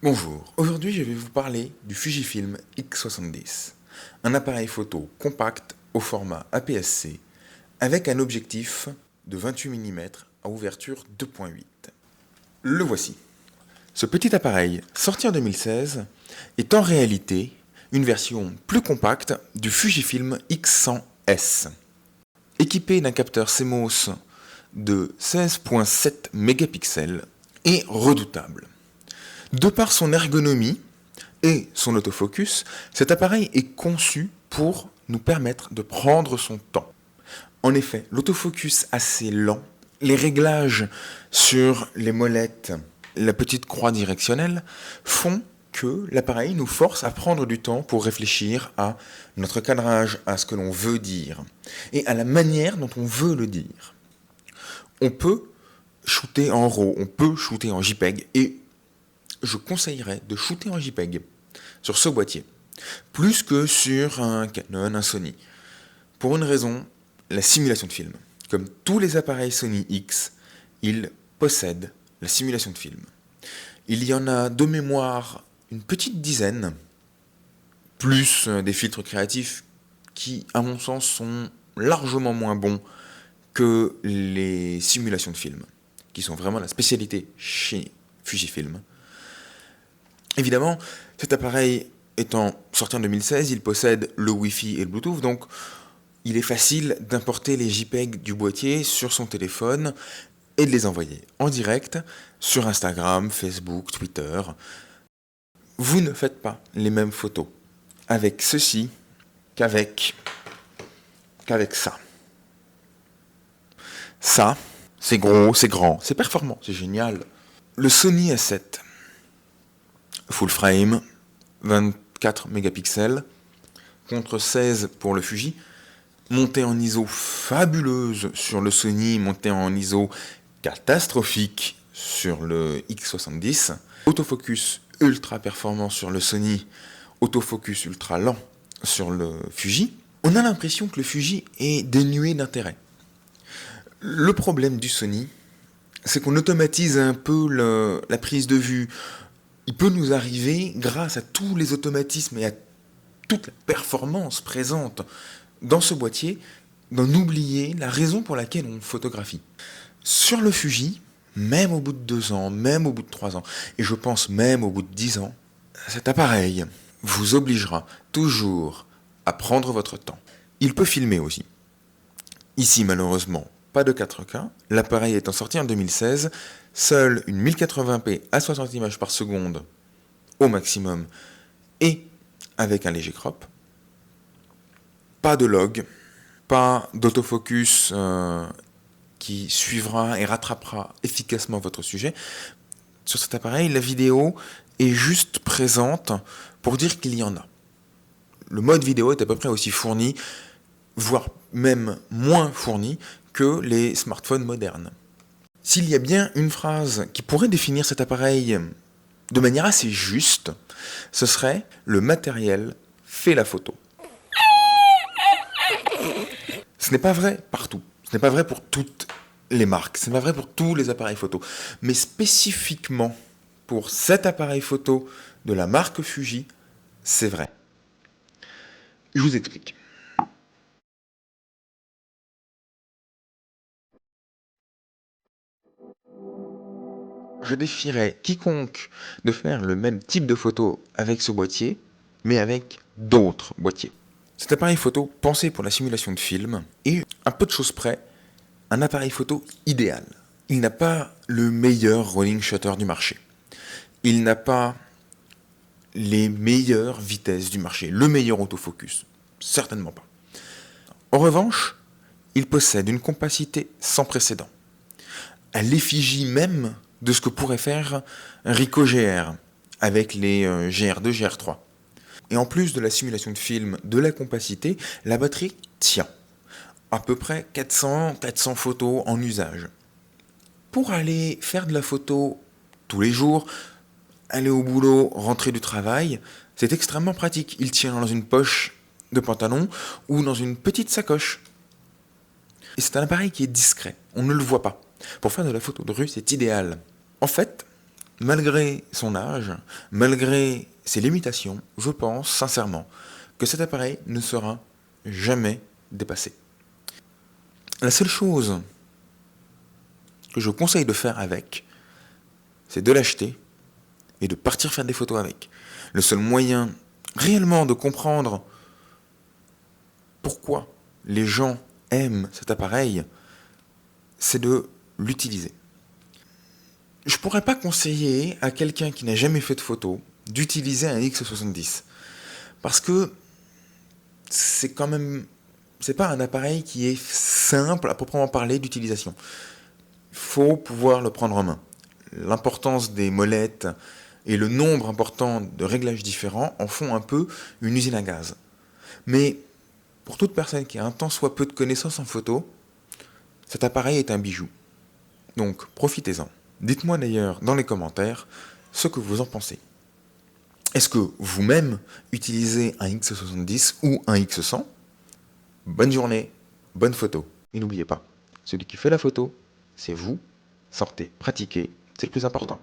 Bonjour, aujourd'hui je vais vous parler du Fujifilm X70, un appareil photo compact au format APS-C avec un objectif de 28 mm à ouverture 2.8. Le voici. Ce petit appareil, sorti en 2016, est en réalité une version plus compacte du Fujifilm X100S. Équipé d'un capteur CMOS de 16.7 mégapixels et redoutable. De par son ergonomie et son autofocus, cet appareil est conçu pour nous permettre de prendre son temps. En effet, l'autofocus assez lent, les réglages sur les molettes, la petite croix directionnelle, font que l'appareil nous force à prendre du temps pour réfléchir à notre cadrage, à ce que l'on veut dire, et à la manière dont on veut le dire. On peut shooter en RAW, on peut shooter en JPEG, et je conseillerais de shooter en JPEG sur ce boîtier, plus que sur un Canon, un Sony. Pour une raison, la simulation de film. Comme tous les appareils Sony X, ils possèdent la simulation de film. Il y en a de mémoire une petite dizaine, plus des filtres créatifs qui, à mon sens, sont largement moins bons que les simulations de film, qui sont vraiment la spécialité chez Fujifilm. Évidemment, cet appareil étant sorti en 2016, il possède le Wi-Fi et le Bluetooth, donc il est facile d'importer les JPEG du boîtier sur son téléphone et de les envoyer en direct sur Instagram, Facebook, Twitter. Vous ne faites pas les mêmes photos avec ceci qu'avec ça. Ça, c'est gros, c'est grand, c'est performant, c'est génial. Le Sony A7, full frame, 24 mégapixels, contre 16 pour le Fuji, montée en ISO fabuleuse sur le Sony, montée en ISO catastrophique sur le X70, autofocus ultra performant sur le Sony, autofocus ultra lent sur le Fuji. On a l'impression que le Fuji est dénué d'intérêt. Le problème du Sony, c'est qu'on automatise un peu la prise de vue. Il peut nous arriver, grâce à tous les automatismes et à toute la performance présente dans ce boîtier, d'en oublier la raison pour laquelle on photographie. Sur le Fuji, même au bout de 2 ans, même au bout de 3 ans, et je pense même au bout de 10 ans, cet appareil vous obligera toujours à prendre votre temps. Il peut filmer aussi. Ici, malheureusement, pas de 4K. L'appareil étant sorti en 2016, seule une 1080p à 60 images par seconde au maximum et avec un léger crop. Pas de log, pas d'autofocus qui suivra et rattrapera efficacement votre sujet. Sur cet appareil, la vidéo est juste présente pour dire qu'il y en a. Le mode vidéo est à peu près aussi fourni, voire même moins fourni que les smartphones modernes. S'il y a bien une phrase qui pourrait définir cet appareil de manière assez juste, ce serait « le matériel fait la photo ». Ce n'est pas vrai partout, ce n'est pas vrai pour toutes les marques, ce n'est pas vrai pour tous les appareils photo, mais spécifiquement pour cet appareil photo de la marque Fuji, c'est vrai. Je vous explique. Je défierais quiconque de faire le même type de photo avec ce boîtier, mais avec d'autres boîtiers. Cet appareil photo pensé pour la simulation de film est, à peu de choses près, un appareil photo idéal. Il n'a pas le meilleur rolling shutter du marché. Il n'a pas les meilleures vitesses du marché, le meilleur autofocus. Certainement pas. En revanche, il possède une compacité sans précédent, à l'effigie même de ce que pourrait faire un Ricoh GR avec les GR2, GR3. Et en plus de la simulation de film, de la compacité, la batterie tient. À peu près 400 photos en usage. Pour aller faire de la photo tous les jours, aller au boulot, rentrer du travail, c'est extrêmement pratique. Il tient dans une poche de pantalon ou dans une petite sacoche. Et c'est un appareil qui est discret, on ne le voit pas. Pour faire de la photo de rue, c'est idéal. En fait, malgré son âge, malgré ses limitations, je pense sincèrement que cet appareil ne sera jamais dépassé. La seule chose que je conseille de faire avec, c'est de l'acheter et de partir faire des photos avec. Le seul moyen réellement de comprendre pourquoi les gens aiment cet appareil, c'est de l'utiliser. Je pourrais pas conseiller à quelqu'un qui n'a jamais fait de photos d'utiliser un X70 parce que c'est quand même c'est pas un appareil qui est simple à proprement parler d'utilisation. Il faut pouvoir le prendre en main. L'importance des molettes et le nombre important de réglages différents en font un peu une usine à gaz. Mais pour toute personne qui a un tant soit peu de connaissances en photo, cet appareil est un bijou. Donc profitez-en. Dites-moi d'ailleurs dans les commentaires ce que vous en pensez. Est-ce que vous-même utilisez un X70 ou un X100 ? Bonne journée, bonne photo. Et n'oubliez pas, celui qui fait la photo, c'est vous. Sortez, pratiquez, c'est le plus important.